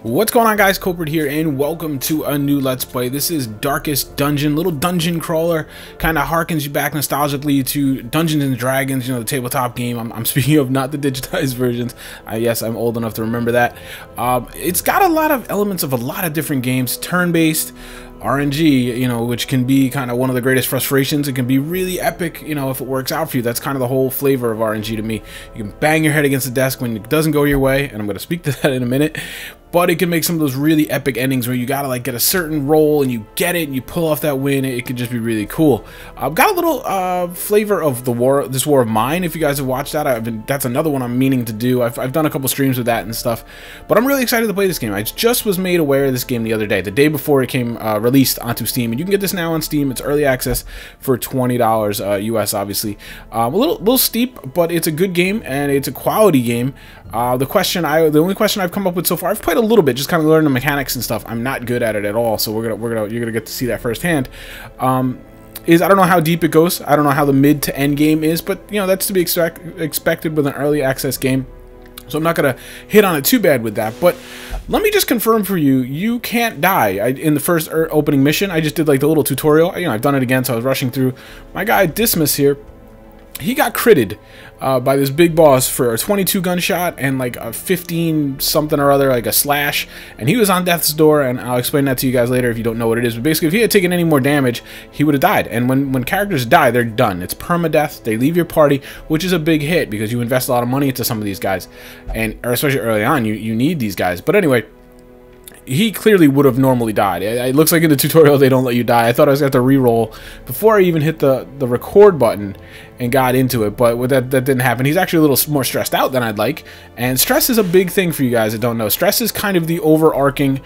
What's going on, guys? Culprit here, and welcome to a new Let's Play. This is Darkest Dungeon, little dungeon crawler, kind of harkens you back nostalgically to Dungeons and Dragons, you know, the tabletop game. I'm speaking of, not the digitized versions. Yes, I'm old enough to remember that. It's got a lot of elements of a lot of different games, turn-based, RNG, you know, which can be kind of one of the greatest frustrations. It can be really epic, you know, if it works out for you. That's kind of the whole flavor of RNG to me. You can bang your head against the desk when it doesn't go your way, and I'm going to speak to that in a minute. But it can make some of those really epic endings where you gotta like get a certain roll and you get it and you pull off that win. It could just be really cool. I've got a little flavor of this war of mine. If you guys have watched that, that's another one I'm meaning to do. I've done a couple streams with that and stuff. But I'm really excited to play this game. I just was made aware of this game the other day, the day before it came released onto Steam, and you can get this now on Steam. It's early access for $20 US, obviously. A little steep, but it's a good game and it's a quality game. The only question I've come up with so far, I've played a little bit, just kind of learning the mechanics and stuff. I'm not good at it at all, so you're gonna get to see that firsthand. I don't know how deep it goes. I don't know how the mid to end game is, but you know, that's to be expected with an early access game. So I'm not gonna hit on it too bad with that. But let me just confirm for you, you can't die. In the first opening mission, I just did like the little tutorial. You know, I've done it again, so I was rushing through. My guy Demise here, he got critted by this big boss for a 22 gunshot and like a 15 something or other, like a slash, and he was on death's door, and I'll explain that to you guys later if you don't know what it is. But basically, if he had taken any more damage, he would have died. And when characters die, they're done. It's permadeath. They leave your party, which is a big hit because you invest a lot of money into some of these guys, or especially early on, you need these guys. But anyway, he clearly would have normally died. It looks like in the tutorial they don't let you die. I thought I was going to have to re-roll before I even hit the record button and got into it, but that didn't happen. He's actually a little more stressed out than I'd like, and stress is a big thing for you guys that don't know. Stress is kind of the overarching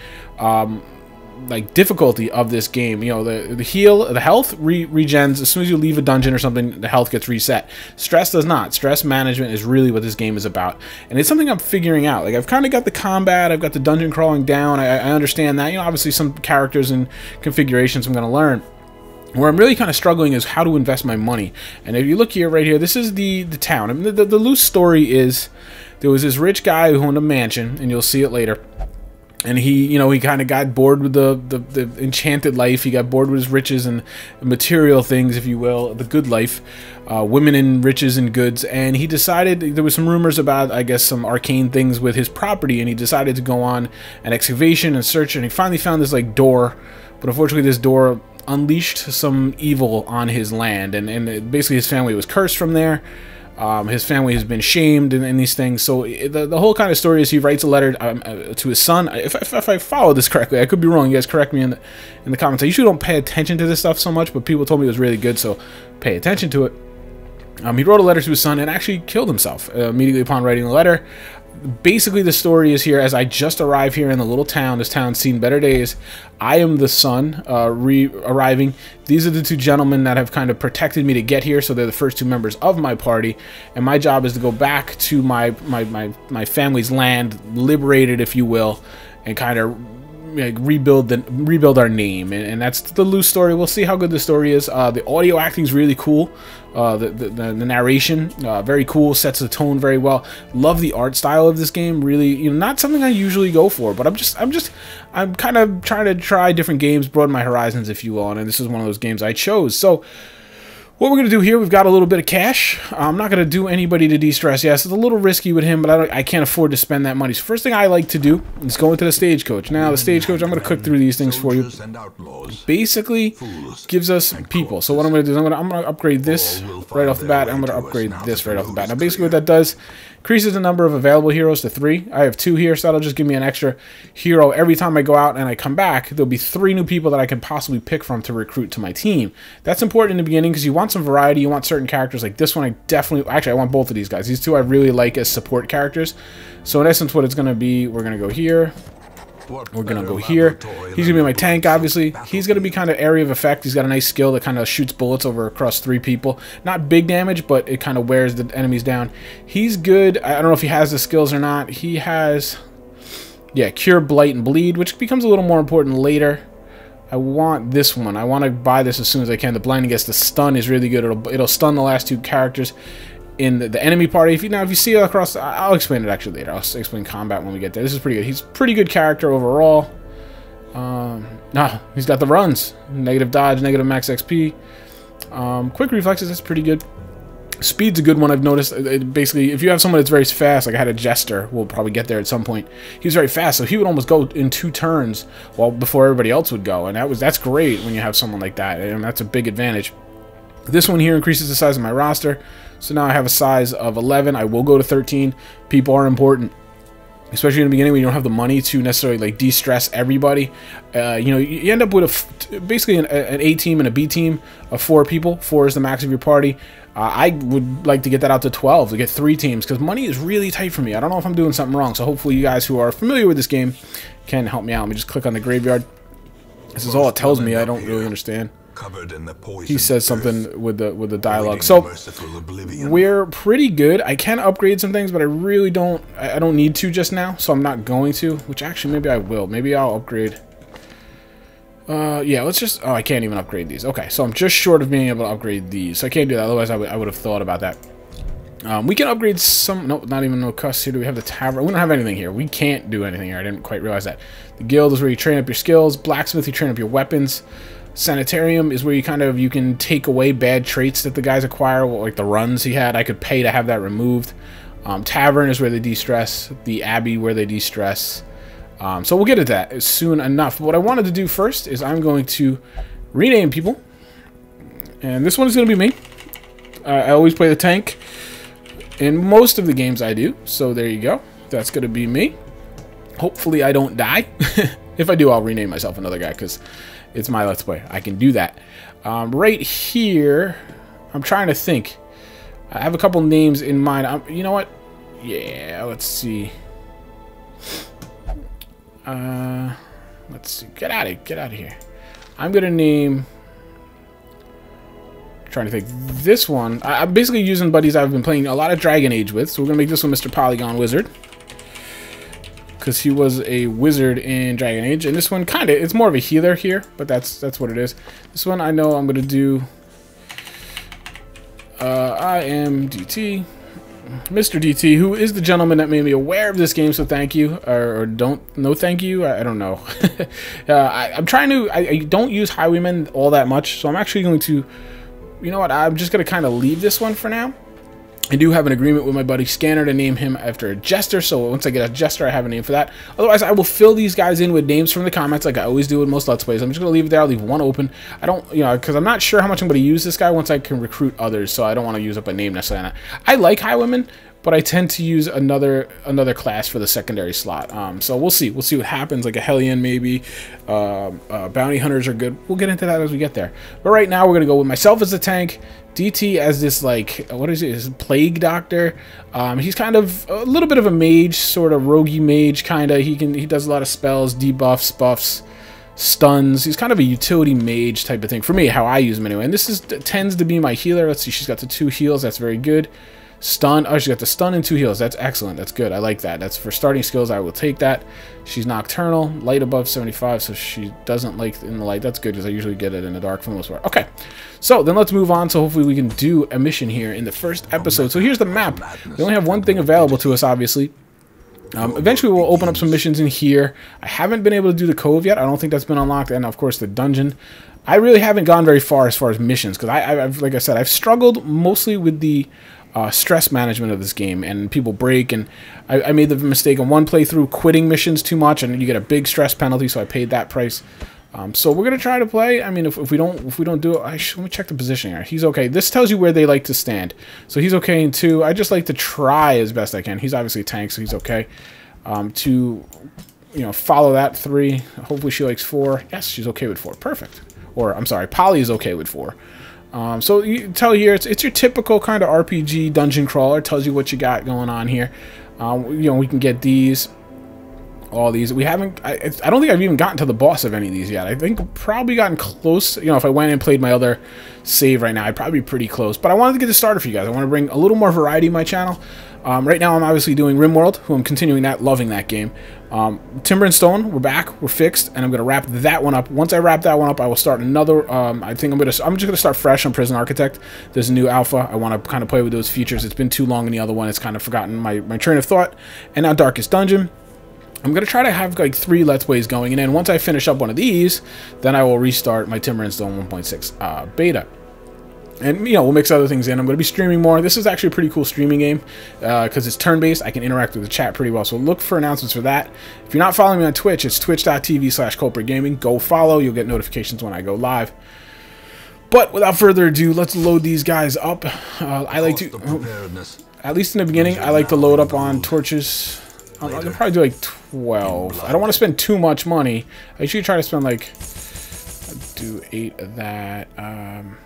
like difficulty of this game. You know, the health regens as soon as you leave a dungeon or something. The health gets reset. Stress does not. Stress management is really what this game is about, and it's something I'm figuring out. Like, I've kind of got the combat, I've got the dungeon crawling down. I understand that. You know, obviously some characters and configurations I'm going to learn. Where I'm really kind of struggling is how to invest my money. And if you look here, right here, this is the town. I mean, the loose story is there was this rich guy who owned a mansion, and you'll see it later. And he kind of got bored with the enchanted life. He got bored with his riches and material things, if you will, the good life, women and riches and goods. And he decided, there was some rumors about, I guess, some arcane things with his property, and he decided to go on an excavation and search. And he finally found this like door, but unfortunately, this door unleashed some evil on his land, and basically his family was cursed from there. His family has been shamed in these things. So the whole kind of story is he writes a letter to his son. If I follow this correctly, I could be wrong. You guys correct me in the comments. I usually don't pay attention to this stuff so much, but people told me it was really good, so pay attention to it. He wrote a letter to his son and actually killed himself immediately upon writing the letter. Basically, the story is here as I just arrived here in the little town. This town's seen better days. I am the son arriving. These are the two gentlemen that have kind of protected me to get here, so they're the first two members of my party. And my job is to go back to my family's land, liberate it, if you will, and kind of rebuild our name. And that's the loose story. We'll see how good the story is. The audio acting is really cool. The narration, very cool, sets the tone very well. Love the art style of this game. Really, you know, not something I usually go for, but I'm kind of trying to try different games, broaden my horizons, if you will. And this is one of those games I chose. So what we're going to do here, we've got a little bit of cash. I'm not going to do anybody to de-stress. Yes, it's a little risky with him, but I can't afford to spend that money. So first thing I like to do is go into the stagecoach. Now, the stagecoach, I'm going to click through these things for you. Basically, gives us people. So what I'm going to do is I'm going to upgrade this right off the bat. I'm going to upgrade this right off the bat. Now, basically what that does, increases the number of available heroes to 3. I have 2 here, so that'll just give me an extra hero every time I go out and I come back. There'll be 3 new people that I can possibly pick from to recruit to my team. That's important in the beginning because you want some variety. You want certain characters like this one. I want both of these guys. These two I really like as support characters. So in essence, what it's going to be, we're going to go here. We're going to go here. He's going to be my tank, obviously. He's going to be kind of area of effect. He's got a nice skill that kind of shoots bullets across 3 people. Not big damage, but it kind of wears the enemies down. He's good. I don't know if he has the skills or not. He has, yeah, Cure, Blight, and Bleed, which becomes a little more important later. I want this one. I want to buy this as soon as I can. The Blinding Against the Stun is really good. It'll stun the last 2 characters. in the enemy party. If you see it across, I'll explain it actually later. I'll explain combat when we get there. This is pretty good. He's a pretty good character overall. No, he's got the runs. Negative dodge, negative max XP. Quick reflexes, that's pretty good. Speed's a good one, I've noticed. Basically, if you have someone that's very fast, like I had a Jester, we'll probably get there at some point. He was very fast, so he would almost go in 2 turns before everybody else would go. And that's great when you have someone like that, and that's a big advantage. This one here increases the size of my roster. So now I have a size of 11. I will go to 13. People are important, especially in the beginning when you don't have the money to necessarily like de-stress everybody. You know, you end up with basically an A team and a B team of 4 people. 4 is the max of your party. I would like to get that out to 12 to get 3 teams, because money is really tight for me. I don't know if I'm doing something wrong, so hopefully you guys who are familiar with this game can help me out. Let me just click on the graveyard. This is all it tells me. I don't really understand. He says something with the dialogue. So we're pretty good. I can upgrade some things, but I really don't. I don't need to just now, so I'm not going to. Which actually maybe I will. Maybe I'll upgrade. Yeah, let's just. Oh, I can't even upgrade these. Okay, so I'm just short of being able to upgrade these. So I can't do that. Otherwise, I would have thought about that. We can upgrade some. Nope, not even no cuss here. Do we have the tavern? We don't have anything here. We can't do anything here. I didn't quite realize that. The guild is where you train up your skills. Blacksmith, you train up your weapons. Sanitarium is where you can take away bad traits that the guys acquire, like the runs he had. I could pay to have that removed. Tavern is where they de-stress. The Abbey where they de-stress. So we'll get at that soon enough. But what I wanted to do first is I'm going to rename people. And this one is going to be me. I always play the tank in most of the games I do. So there you go. That's going to be me. Hopefully I don't die. If I do, I'll rename myself another guy, because it's my Let's Play. I can do that. Right here, I'm trying to think. I have a couple names in mind. You know what? Yeah, let's see. Let's see. Get out of here. I'm gonna name. Trying to think. This one. I'm basically using buddies I've been playing a lot of Dragon Age with. So we're gonna make this one Mr. Polygon Wizard, because he was a wizard in Dragon Age, and this one kind of, it's more of a healer here, but that's what it is. This one I know I'm gonna do. I am DT, Mr. DT, who is the gentleman that made me aware of this game. So thank you, or no thank you. I don't know. I'm trying to. I don't use Highwaymen all that much, so I'm actually going to. You know what? I'm just gonna kind of leave this one for now. I do have an agreement with my buddy Scanner to name him after a Jester, so once I get a Jester, I have a name for that. Otherwise, I will fill these guys in with names from the comments like I always do with most Let's Plays. I'm just going to leave it there. I'll leave one open. I don't, you know, because I'm not sure how much I'm going to use this guy once I can recruit others, so I don't want to use up a name necessarily. I like Highwaymen, but I tend to use another class for the secondary slot. So we'll see. We'll see what happens, like a Hellion maybe. Bounty Hunters are good. We'll get into that as we get there. But right now, we're going to go with myself as a tank, DT as this, like, what is it? His plague doctor. He's kind of a little bit of a mage, sort of roguey mage, kind of. He does a lot of spells, debuffs, buffs, stuns. He's kind of a utility mage type of thing for me, how I use him anyway. And this tends to be my healer. Let's see, she's got the 2 heals. That's very good. Stun. Oh, she's got the stun and 2 heals. That's excellent. That's good. I like that. That's for starting skills. I will take that. She's nocturnal, light above 75, so she doesn't like in the light. That's good, because I usually get it in the dark for the most part. Okay, so then let's move on. So hopefully we can do a mission here in the first episode. So here's the map. We only have one thing available to us, obviously. Eventually we'll open up some missions in here. I haven't been able to do the cove yet. I don't think that's been unlocked, and of course the dungeon. I really haven't gone very far as missions, because I've, like I said, I've struggled mostly with the stress management of this game, and people break, and I made the mistake in one playthrough quitting missions too much, and you get a big stress penalty, so I paid that price. So we're gonna try to play. I mean, if we don't do it, let me check the position here. He's okay. This tells you where they like to stand, so he's okay in 2. I just like to try as best I can. He's obviously a tank, so he's okay. To, you know, follow that 3. Hopefully she likes 4. Yes, she's okay with 4. Perfect. Or I'm sorry, Polly is okay with 4. So you tell here, it's your typical kind of RPG dungeon crawler. It tells you what you got going on here. You know, we can get these, all these. We haven't. I don't think I've even gotten to the boss of any of these yet. I think I've probably gotten close. You know, if I went and played my other save right now, I'd probably be pretty close. But I wanted to get this started for you guys. I want to bring a little more variety to my channel. Right now, I'm obviously doing RimWorld, who I'm continuing that, loving that game. Timber and stone, we're back, we're fixed, and I'm gonna wrap that one up. Once I wrap that one up, I will start another. I think I'm just gonna start fresh on Prison Architect. There's a new alpha. I want to kind of play with those features. It's been too long in the other one. It's kind of forgotten my train of thought. And now Darkest Dungeon. I'm gonna try to have like 3 Let's Plays going, and then once I finish up one of these, then I will restart my Timber and Stone 1.6 beta. And, you know, we'll mix other things in. I'm going to be streaming more. This is actually a pretty cool streaming game because it's turn-based. I can interact with the chat pretty well. So look for announcements for that. If you're not following me on Twitch, it's twitch.tv/culpritgaming. Go follow. You'll get notifications when I go live. But without further ado, let's load these guys up. I like to, at least in the beginning, I like to load up on torches. I'll probably do like 12. I don't want to spend too much money. I usually try to spend like... do 8 of that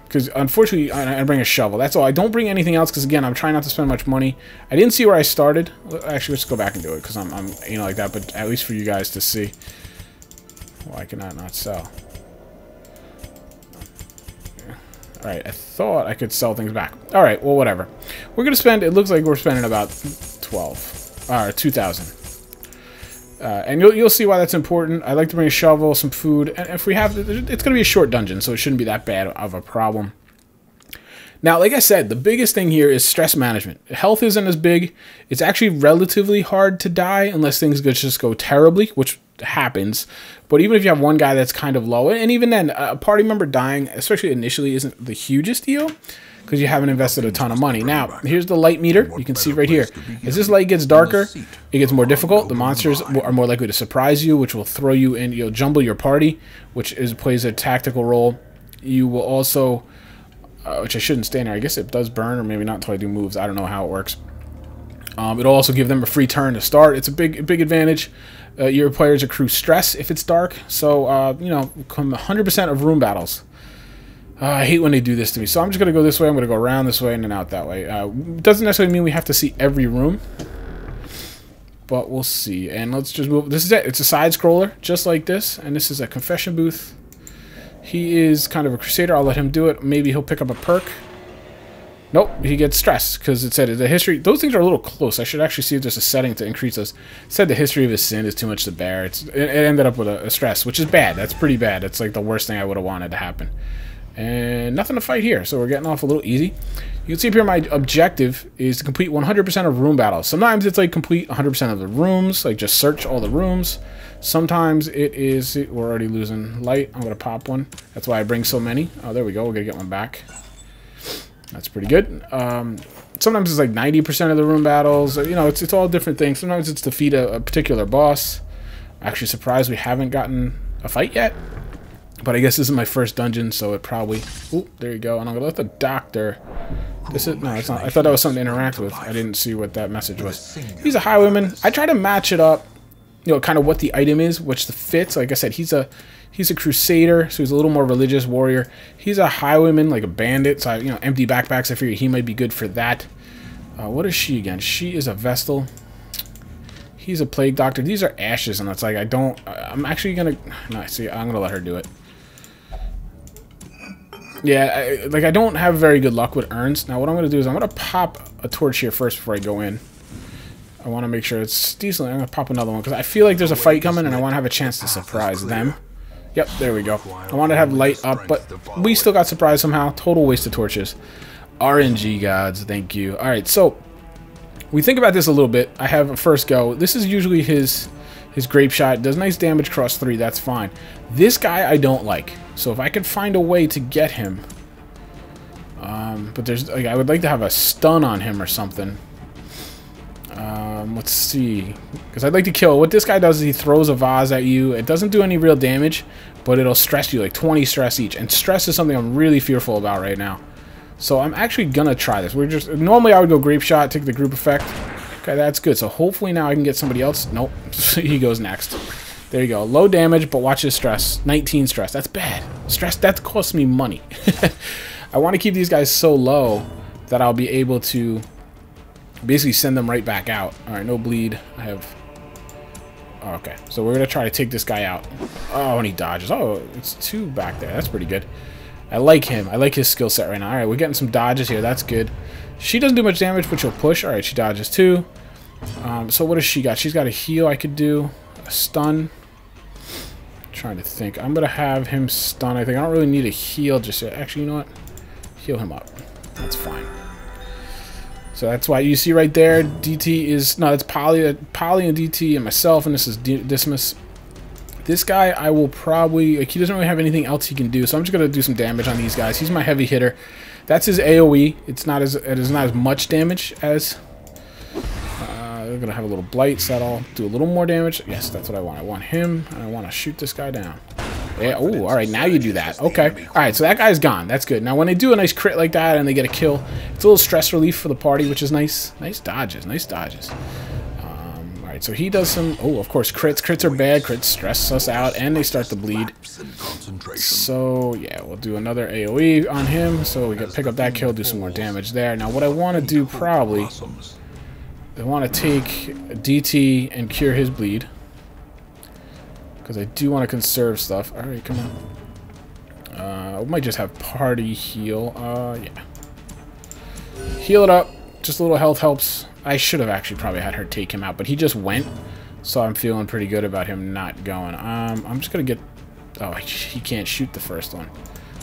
because unfortunately I bring a shovel, that's all. I don't bring anything else because again I'm trying not to spend much money. I didn't see where I started. Actually, let's go back and do it because I'm you know, like that, but at least for you guys to see. Why can I not sell? Alright, I thought I could sell things back. Alright, well, whatever. We're gonna spend, it looks like we're spending about 12 or 2,000. And you'll see why that's important. I like to bring a shovel, some food, and if we have, it's going to be a short dungeon, so it shouldn't be that bad of a problem. Now, like I said, the biggest thing here is stress management. Health isn't as big. It's actually relatively hard to die unless things just go terribly, which happens. But even if you have one guy that's kind of low, and even then, a party member dying, especially initially, isn't the hugest deal, because you haven't invested a ton of money. Now, here's the light meter. You can see right here. As this light gets darker, it gets more difficult. The monsters are more likely to surprise you, which will throw you in. You'll jumble your party, which plays a tactical role. You will also, which I shouldn't stand there. I guess it does burn, or maybe not until I do moves. I don't know how it works. It'll also give them a free turn to start. It's a big advantage. Your players accrue stress if it's dark. So, you know, come 100% of room battles. I hate when they do this to me. So I'm just going to go this way. I'm going to go around this way and then out that way. Doesn't necessarily mean we have to see every room. But we'll see. And let's just move. This is it. It's a side scroller just like this. And this is a confession booth. He is kind of a crusader. I'll let him do it. Maybe he'll pick up a perk. Nope. He gets stressed because it said the history. Those things are a little close. I should actually see if there's a setting to increase those. It said the history of his sin is too much to bear. It ended up with a stress, which is bad. That's pretty bad. That's like the worst thing I would have wanted to happen. And nothing to fight here, so we're getting off a little easy. You can see up here my objective is to complete 100% of room battles. Sometimes it's like complete 100% of the rooms, like just search all the rooms. Sometimes it is, we're already losing light. I'm going to pop one. That's why I bring so many. Oh, there we go. We're going to get one back. That's pretty good. Sometimes it's like 90% of the room battles. You know, it's all different things. Sometimes it's defeat a particular boss. Actually surprised we haven't gotten a fight yet. But I guess this is my first dungeon, so it probably... Ooh, there you go. And I'm going to let the doctor... This is... No, it's not. I thought that was something to interact with. I didn't see what that message was. He's a highwayman. I try to match it up, you know, kind of what the item is, which fits. Like I said, he's a crusader, so he's a little more religious warrior. He's a highwayman, like a bandit, so, you know, empty backpacks. I figure he might be good for that. What is she again? She is a Vestal. He's a plague doctor. These are ashes, and it's like, I'm actually going to... No, see, I'm going to let her do it. Yeah, I don't have very good luck with urns. Now, what I'm going to do is I'm going to pop a torch here first before I go in. I want to make sure it's decent. I'm going to pop another one because I feel like there's a fight coming and I want to have a chance to surprise them. Yep, there we go. I want to have light up, but we still got surprised somehow. Total waste of torches. RNG gods, thank you. All right, so we think about this a little bit. I have a first go. This is usually his grape shot. Does nice damage across 3. That's fine. This guy I don't like. So if I could find a way to get him, but there's like I would like to have a stun on him or something. Let's see, because I'd like to kill. What this guy does is he throws a vase at you. It doesn't do any real damage, but it'll stress you, like 20 stress each. And stress is something I'm really fearful about right now. So I'm actually gonna try this. Normally I would go grape shot, take the group effect. Okay, that's good. So hopefully now I can get somebody else. Nope, he goes next. There you go. Low damage, but watch his stress. 19 stress. That's bad. Stress, that costs me money. I want to keep these guys so low that I'll be able to basically send them right back out. All right, no bleed. I have... Oh, okay, so we're going to try to take this guy out. Oh, and he dodges. Oh, it's 2 back there. That's pretty good. I like him. I like his skill set right now. All right, we're getting some dodges here. That's good. She doesn't do much damage, but she'll push. All right, she dodges too. So what does she got? She's got a heal I could do. Stun. Trying to think. I'm gonna have him stun. I think I don't really need a heal just yet. Actually, you know what? Heal him up. That's fine. So that's why you see right there, DT is no, that's Poly and DT and myself, and this is Demise. This guy, I will probably like. He doesn't really have anything else he can do, so I'm just gonna do some damage on these guys. He's my heavy hitter. That's his AOE. It is not as much damage as. We're gonna have a little blight, so that'll do a little more damage. Yes, that's what I want. I want him, and I want to shoot this guy down. Yeah. Oh, all right. Now you do that. Okay. All right. So that guy's gone. That's good. Now, when they do a nice crit like that and they get a kill, it's a little stress relief for the party, which is nice. Nice dodges. Nice dodges. All right. So he does some. Oh, of course, crits. Crits are bad. Crits stress us out, and they start to bleed. So yeah, we'll do another AOE on him, so we can pick up that kill, do some more damage there. Now, what I want to do probably. I want to take DT and cure his bleed. Because I do want to conserve stuff. Alright, come on. We might just have party heal. Yeah. Heal it up. Just a little health helps. I should have actually probably had her take him out. But he just went. So I'm feeling pretty good about him not going. I'm just going to get... Oh, he can't shoot the first one.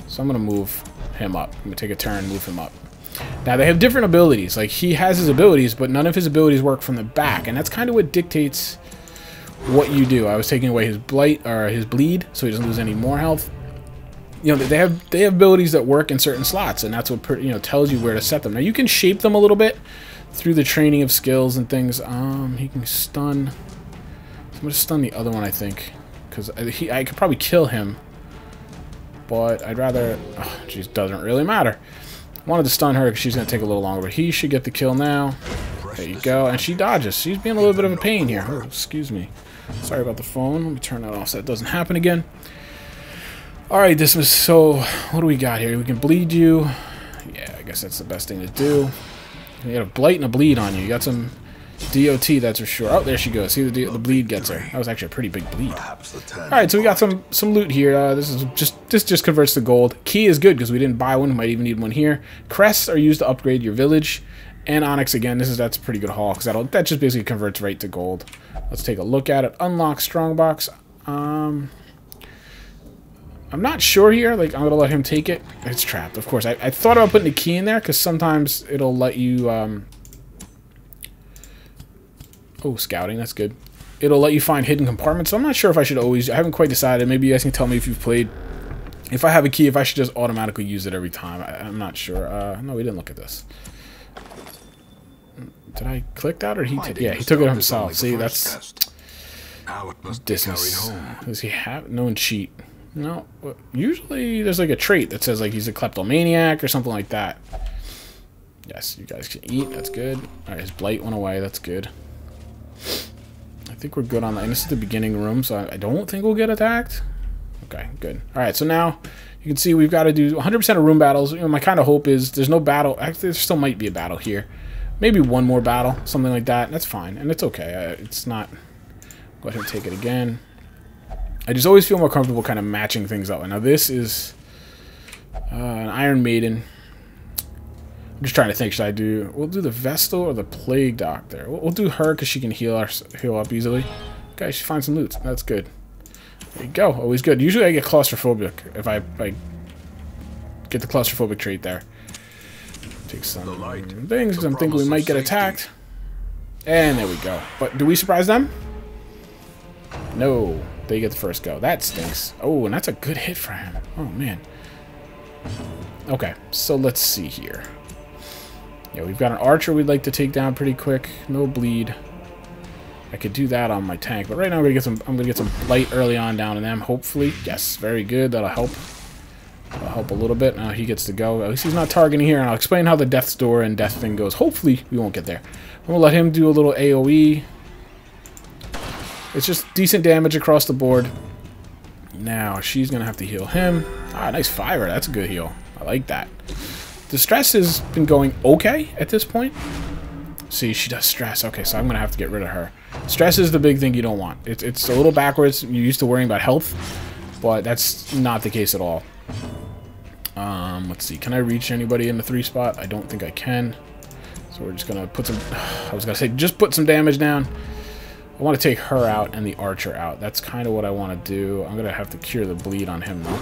So I'm going to move him up. I'm going to take a turn, move him up. Now, they have different abilities. Like, he has his abilities, but none of his abilities work from the back. And that's kind of what dictates what you do. I was taking away his blight, or his bleed, so he doesn't lose any more health. You know, they have abilities that work in certain slots, and that's what, you know, tells you where to set them. Now, you can shape them a little bit through the training of skills and things. He can stun. I'm going to stun the other one, I think, because I could probably kill him. But I'd rather... Oh, geez, doesn't really matter. Wanted to stun her because she's going to take a little longer, but he should get the kill now. There you go. And she dodges. She's being a little bit of a pain here. Oh, excuse me. Sorry about the phone. Let me turn that off so that doesn't happen again. Alright, this was so... What do we got here? We can bleed you. Yeah, I guess that's the best thing to do. You got a blight and a bleed on you. You got some DOT, that's for sure. Oh, there she goes. See, the bleed gets her. That was actually a pretty big bleed. Alright, so we got some loot here. This just converts to gold. Key is good because we didn't buy one. We might even need one here. Crests are used to upgrade your village. And Onyx, again, that's a pretty good haul because that just basically converts right to gold. Let's take a look at it. Unlock Strongbox. I'm not sure here. Like, I'm going to let him take it. It's trapped, of course. I thought about putting a key in there because sometimes it'll let you... Oh, scouting, that's good. It'll let you find hidden compartments, so I'm not sure if I should always... I haven't quite decided. Maybe you guys can tell me if you've played... If I have a key, if I should just automatically use it every time. I'm not sure. No, we didn't look at this. Did I click that, or he took... Yeah, he took it himself. See, that's... Distance. Does he have... No one cheat. No. Usually there's like a trait that says like he's a kleptomaniac or something like that. Yes, you guys can eat. That's good. Alright, his blight went away. That's good. I think we're good on that. And this is the beginning room, so I don't think we'll get attacked. Okay, good. Alright, so now you can see we've got to do 100% of room battles. You know, my kind of hope is there's no battle. Actually, there still might be a battle here. Maybe one more battle, something like that. That's fine, and it's okay. It's not... Go ahead and take it again. I just always feel more comfortable kind of matching things up. Now this is an Iron Maiden. I'm just trying to think. Should I do... We'll do the Vestal or the Plague Doctor. We'll do her because she can heal up easily. Okay, she finds some loot. That's good. There you go. Always good. Usually I get claustrophobic if I get the claustrophobic trait there. Take some things because I'm thinking we might get attacked. And there we go. But do we surprise them? No. They get the first go. That stinks. Oh, and that's a good hit for him. Oh, man. Okay, so let's see here. Yeah, we've got an archer we'd like to take down pretty quick. No bleed. I could do that on my tank, but right now I'm gonna get some blight early on down in them. Hopefully, yes, very good. That'll help. That'll help a little bit. Now he gets to go. At least he's not targeting here, and I'll explain how the death's door and death thing goes. Hopefully, we won't get there. I'm gonna let him do a little AOE. It's just decent damage across the board. Now, she's going to have to heal him. Ah, nice fire. That's a good heal. I like that. The stress has been going okay at this point. See, she does stress. Okay, so I'm going to have to get rid of her. Stress is the big thing you don't want. It's a little backwards. You're used to worrying about health, but that's not the case at all. Let's see. Can I reach anybody in the 3 spot? I don't think I can. So we're just going to put some... I was going to say, just put some damage down. I want to take her out and the archer out. That's kind of what I want to do. I'm going to have to cure the bleed on him, though.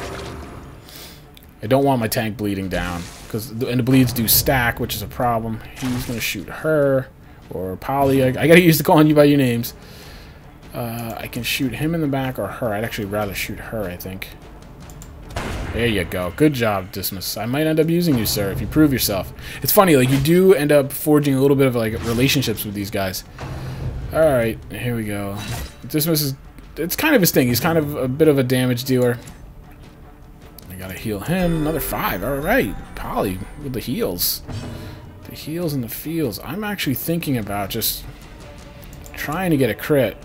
I don't want my tank bleeding down, and the bleeds do stack, which is a problem. He's going to shoot her, or Polly. I got to get used to calling you by your names. I can shoot him in the back or her. I'd actually rather shoot her, I think. There you go. Good job, Dismas. I might end up using you, sir, if you prove yourself. It's funny, like, you do end up forging a little bit of, like, relationships with these guys. Alright, here we go. Dismas is... It's kind of his thing. He's kind of a bit of a damage dealer. I gotta heal him. Another 5. Alright. Polly with the heals. The heals and the feels. I'm actually thinking about just trying to get a crit.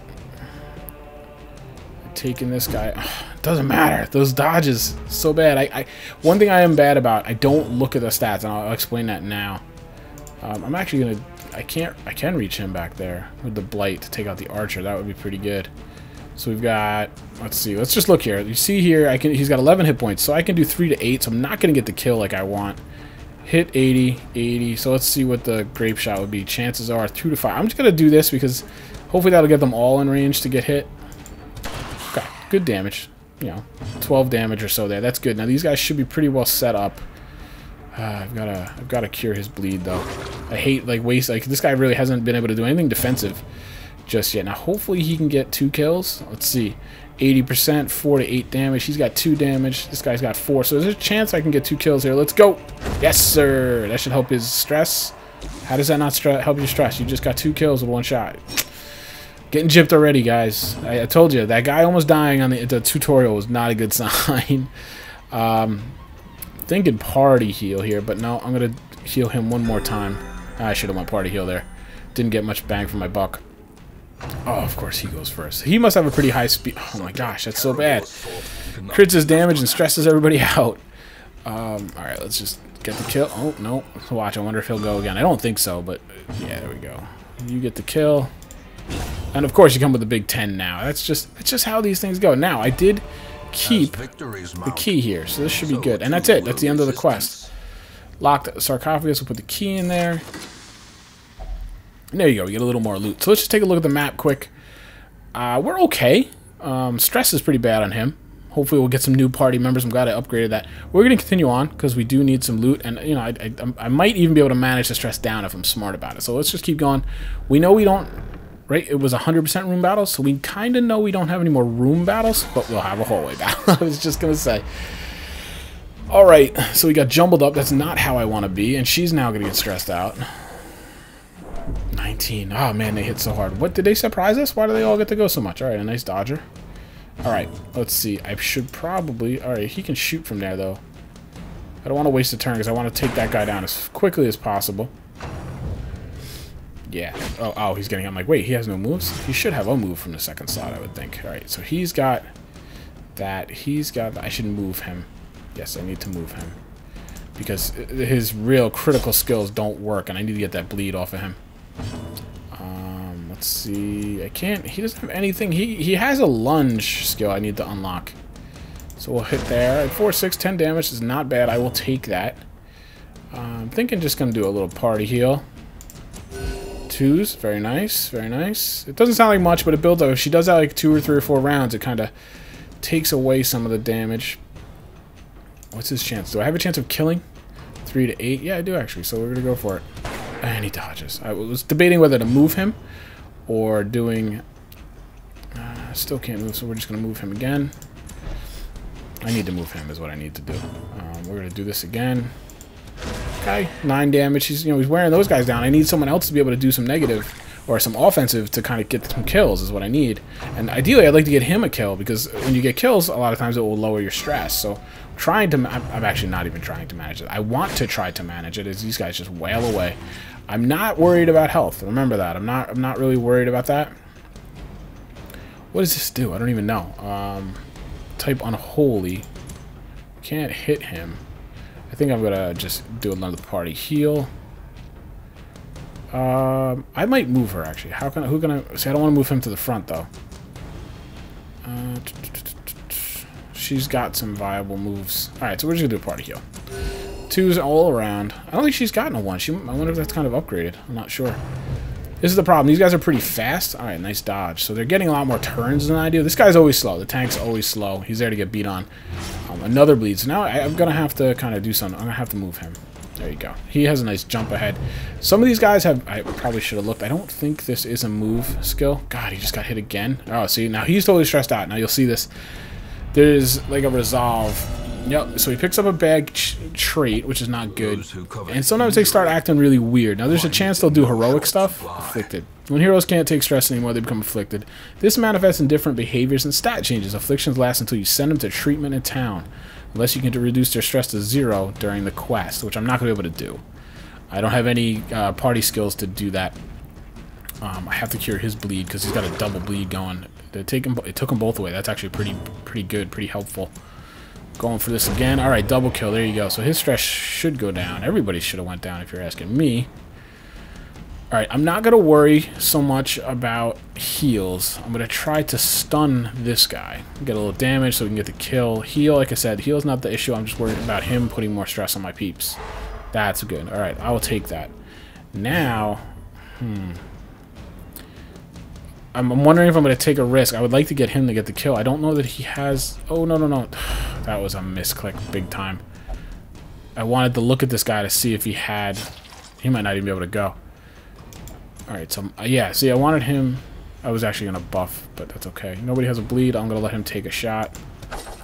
Taking this guy. Doesn't matter. Those dodges, so bad. One thing I am bad about, I don't look at the stats, and I'll explain that now. I'm actually gonna... I can reach him back there with the blight to take out the archer. That would be pretty good. So we've got... Let's see. Let's just look here. You see here, he's got 11 hit points, so I can do 3 to 8, so I'm not gonna get the kill like I want. Hit 80, 80. So let's see what the grape shot would be. Chances are 2 to 5. I'm just gonna do this because hopefully that'll get them all in range to get hit. Okay, good damage. You know, 12 damage or so there. That's good. Now these guys should be pretty well set up. I've got to cure his bleed though. I hate this guy really hasn't been able to do anything defensive just yet. Now hopefully he can get 2 kills. Let's see, 80%, 4 to 8 damage. He's got 2 damage. This guy's got 4. So there's a chance I can get 2 kills here. Let's go. Yes, sir. That should help his stress. How does that not help your stress? You just got 2 kills with 1 shot. Getting gypped already, guys. I told you, that guy almost dying on the tutorial was not a good sign. Thinking party heal here, but no, I'm going to heal him one more time. I should have went party heal there. Didn't get much bang for my buck. Oh, of course he goes first. He must have a pretty high speed. Oh my gosh, that's so bad. Crits his damage and stresses everybody out. Alright, let's just get the kill. Oh, no. Watch, I wonder if he'll go again. I don't think so, but yeah, there we go. You get the kill. And of course you come with a big 10 now. That's just how these things go. Now, I did keep the key here, so this should be good. And that's it. That's the end of the quest. Locked sarcophagus. We'll put the key in there. And there you go. We get a little more loot. So let's just take a look at the map quick. We're okay. Stress is pretty bad on him. Hopefully we'll get some new party members. I'm glad I upgraded that. We're going to continue on because we do need some loot. And, you know, I might even be able to manage the stress down if I'm smart about it. So let's just keep going. We know we don't... Right, it was 100% room battles, so we kind of know we don't have any more room battles, but we'll have a hallway battle. I was just going to say. Alright, so we got jumbled up. That's not how I want to be, and she's now going to get stressed out. 19. Oh, man, they hit so hard. What, did they surprise us? Why do they all get to go so much? Alright, a nice dodger. Alright, let's see. I should probably... Alright, he can shoot from there, though. I don't want to waste a turn, because I want to take that guy down as quickly as possible. Yeah. Oh, he's getting... I'm like, wait, he has no moves? He should have a move from the second slot, I would think. Alright, so he's got that. He's got... I should move him. Yes, I need to move him. Because his real critical skills don't work, and I need to get that bleed off of him. Let's see... I can't... He doesn't have anything... He has a lunge skill I need to unlock. So we'll hit there. At 4, 6, 10 damage is not bad. I will take that. I'm thinking just going to do a little party heal. 2s, very nice, very nice. It doesn't sound like much, but it builds up. If she does that like 2 or 3 or 4 rounds, it kind of takes away some of the damage. What's his chance? Do I have a chance of killing? 3 to 8? Yeah, I do actually, so we're going to go for it. And he dodges. I was debating whether to move him or doing... still can't move, so we're just going to move him again. I need to move him is what I need to do. We're going to do this again. Okay, 9 damage. He's wearing those guys down. I need someone else to be able to do some negative or some offensive to kind of get some kills is what I need. And ideally, I'd like to get him a kill because when you get kills, a lot of times it will lower your stress. So I'm actually not even trying to manage it. I want to try to manage it as these guys just wail away. I'm not worried about health. Remember that. I'm not really worried about that. What does this do? I don't even know. Type unholy. Can't hit him. I think I'm gonna just do another party heal. I might move her actually. Who can I see? I don't want to move him to the front though. She's got some viable moves. Alright, so we're just gonna do a party heal. 2s all around. I don't think she's gotten a 1. I wonder if that's kind of upgraded. I'm not sure. This is the problem. These guys are pretty fast. All right, nice dodge. So they're getting a lot more turns than I do. This guy's always slow. The tank's always slow. He's there to get beat on. Another bleed. So now I'm going to have to kind of do something. I'm going to have to move him. There you go. He has a nice jump ahead. Some of these guys have... I probably should have looked. I don't think this is a move skill. God, he just got hit again. Oh, see, now he's totally stressed out. Now you'll see this. There's like a resolve. Yep, so he picks up a bad trait, which is not good. And sometimes they start acting really weird. Now there's a chance they'll do heroic stuff. Afflicted. When heroes can't take stress anymore, they become afflicted. This manifests in different behaviors and stat changes. Afflictions last until you send them to treatment in town. Unless you can reduce their stress to 0 during the quest, which I'm not going to be able to do. I don't have any party skills to do that. I have to cure his bleed because he's got a double bleed going. It took him both away. That's actually pretty good, pretty helpful. Going for this again. All right, double kill. There you go. So his stress should go down. Everybody should have went down if you're asking me. All right, I'm not going to worry so much about heals. I'm going to try to stun this guy. Get a little damage so we can get the kill. Heal, like I said, heal's not the issue. I'm just worried about him putting more stress on my peeps. That's good. All right, I will take that. Now, I'm wondering if I'm going to take a risk. I would like to get him to get the kill. I don't know that he has... Oh, no, no, no. That was a misclick big time. I wanted to look at this guy to see if he had... He might not even be able to go. Alright, so... yeah, see, I wanted him... I was actually going to buff, but that's okay. Nobody has a bleed. I'm going to let him take a shot.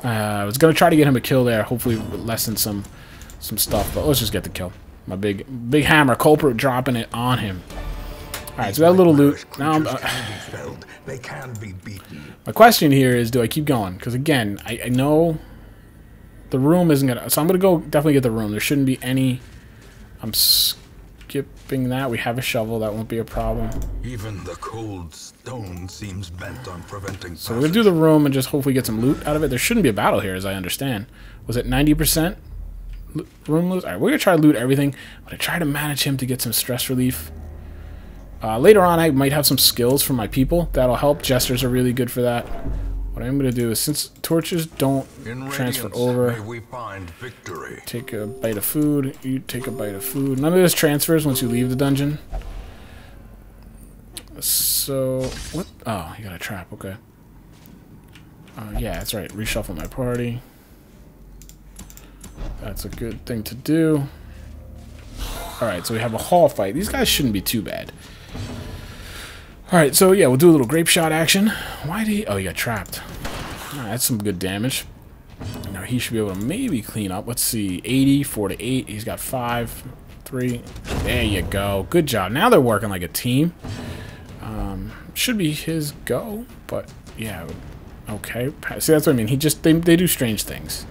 I was going to try to get him a kill there. Hopefully lessen some stuff, but let's just get the kill. My big hammer. Culprit dropping it on him. Alright, so we got a little loot. Now I'm... my question here is, do I keep going? Because again, I know the room isn't gonna... So I'm gonna go definitely get the room. There shouldn't be any... I'm skipping that. We have a shovel. That won't be a problem. Even the cold stone seems bent on preventing... So we're gonna do the room and just hopefully get some loot out of it. There shouldn't be a battle here, as I understand. Was it 90% room loot? Alright, we're gonna try to loot everything. I'm gonna try to manage him to get some stress relief. Later on, I might have some skills for my people. That'll help. Gestures are really good for that. What I'm going to do is, since torches don't transfer over, take a bite of food. You take a bite of food. None of this transfers once you leave the dungeon. So, what? Oh, you got a trap. Okay. Yeah, that's right. Reshuffle my party. That's a good thing to do. Alright, so we have a hall fight. These guys shouldn't be too bad. Alright, so yeah, we'll do a little grape shot action. Why did he... Oh, he got trapped. Alright, that's some good damage. Now he should be able to maybe clean up. Let's see. 80, 4 to 8. He's got 5, 3. There you go. Good job. Now they're working like a team. Should be his go, but yeah. Okay. See, that's what I mean. They do strange things.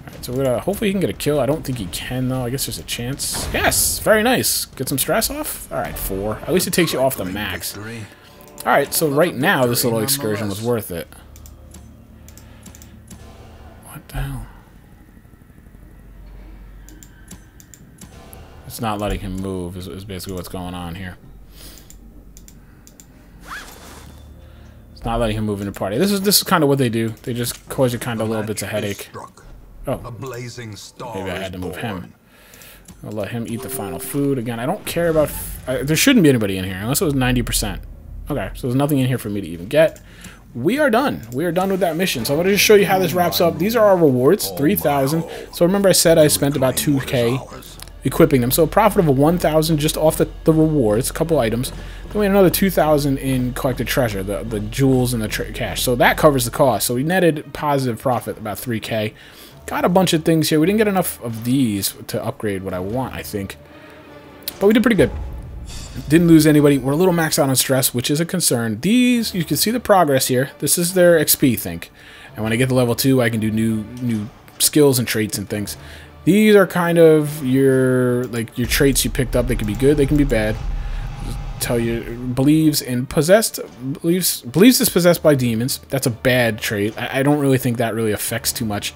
Alright, so we're gonna... Hopefully he can get a kill. I don't think he can, though. I guess there's a chance. Yes! Very nice. Get some stress off. Alright, 4. At least it takes you off the max. Alright, so right now this little excursion was worth it. What the hell? It's not letting him move is basically what's going on here. It's not letting him move in the party. This is kind of what they do. They just cause you kind of little bits of headache. Oh, maybe I had to move him. I'll let him eat the final food. Again, I don't care about... there shouldn't be anybody in here, unless it was 90%. Okay, so there's nothing in here for me to even get. We are done. We are done with that mission. So I'm going to just show you how this wraps up. These are our rewards, 3,000. So remember I said I spent about 2K equipping them. So a profit of 1,000 just off the rewards, a couple items. Then we had another 2,000 in collected treasure, the jewels and the cash. So that covers the cost. So we netted positive profit, about 3K. Got a bunch of things here. We didn't get enough of these to upgrade what I want, I think. But we did pretty good. Didn't lose anybody. We're a little maxed out on stress, which is a concern. These, you can see the progress here. This is their XP, think. And when I get to level 2, I can do new skills and traits and things. These are kind of your traits you picked up. They can be good, they can be bad. Tell you, believes is possessed by demons. That's a bad trait. I don't really think that really affects too much.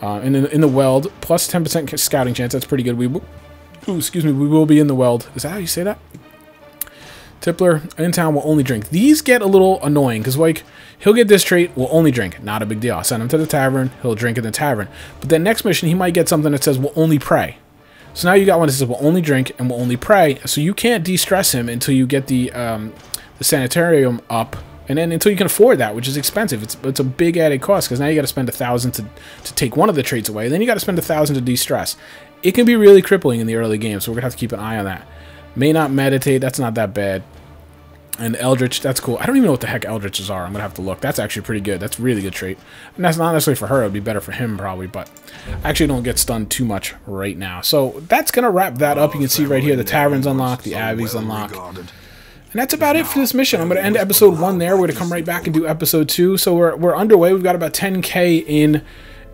In the weld, plus 10% scouting chance. That's pretty good. We will be in the weld. Is that how you say that? Tippler in town will only drink. These get a little annoying because like he'll get this trait, will only drink. Not a big deal. I'll send him to the tavern. He'll drink in the tavern. But then next mission he might get something that says will only pray. So now you got one that says will only drink and will only pray. So you can't de-stress him until you get the sanitarium up, and then until you can afford that, which is expensive. It's a big added cost, because now you got to spend 1,000 to take one of the traits away. Then you got to spend 1,000 to de-stress. It can be really crippling in the early game, so we're gonna have to keep an eye on that. May not meditate. That's not that bad. And Eldritch, that's cool. I don't even know what the heck Eldritches are. I'm gonna have to look. That's actually pretty good. That's a really good trait. And that's not necessarily for her. It'd be better for him probably, but I actually don't get stunned too much right now. So that's gonna wrap that up. You can see right here the tavern's unlocked, the Abbey's unlocked. And that's about it for this mission. I'm going to end episode 1 there. We're going to come right back and do episode 2. So we're underway. We've got about 10K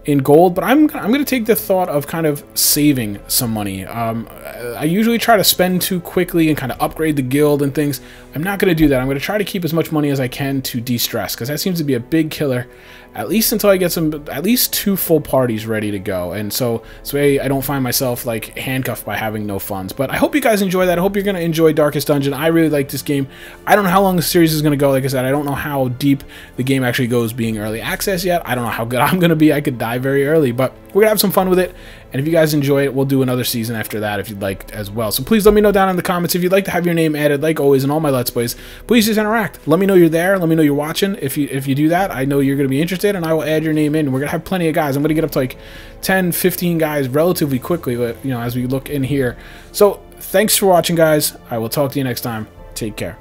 in gold, but I'm going to take the thought of kind of saving some money. I usually try to spend too quickly and kind of upgrade the guild and things. I'm not going to do that. I'm going to try to keep as much money as I can to de-stress, because that seems to be a big killer, at least until I get at least 2 full parties ready to go. And so I don't find myself like handcuffed by having no funds. But I hope you guys enjoy that. I hope you're going to enjoy Darkest Dungeon. I really like this game. I don't know how long the series is going to go. Like I said, I don't know how deep the game actually goes being early access yet. I don't know how good I'm going to be. I could die very early, but we're going to have some fun with it. And if you guys enjoy it, we'll do another season after that if you'd like as well. So please let me know down in the comments if you'd like to have your name added, like always in all my Let's Plays. Please just interact. Let me know you're there. Let me know you're watching. If you do that, I know you're going to be interested, and I will add your name in. We're going to have plenty of guys. I'm going to get up to like 10, 15 guys relatively quickly, you know, as we look in here. So thanks for watching, guys. I will talk to you next time. Take care.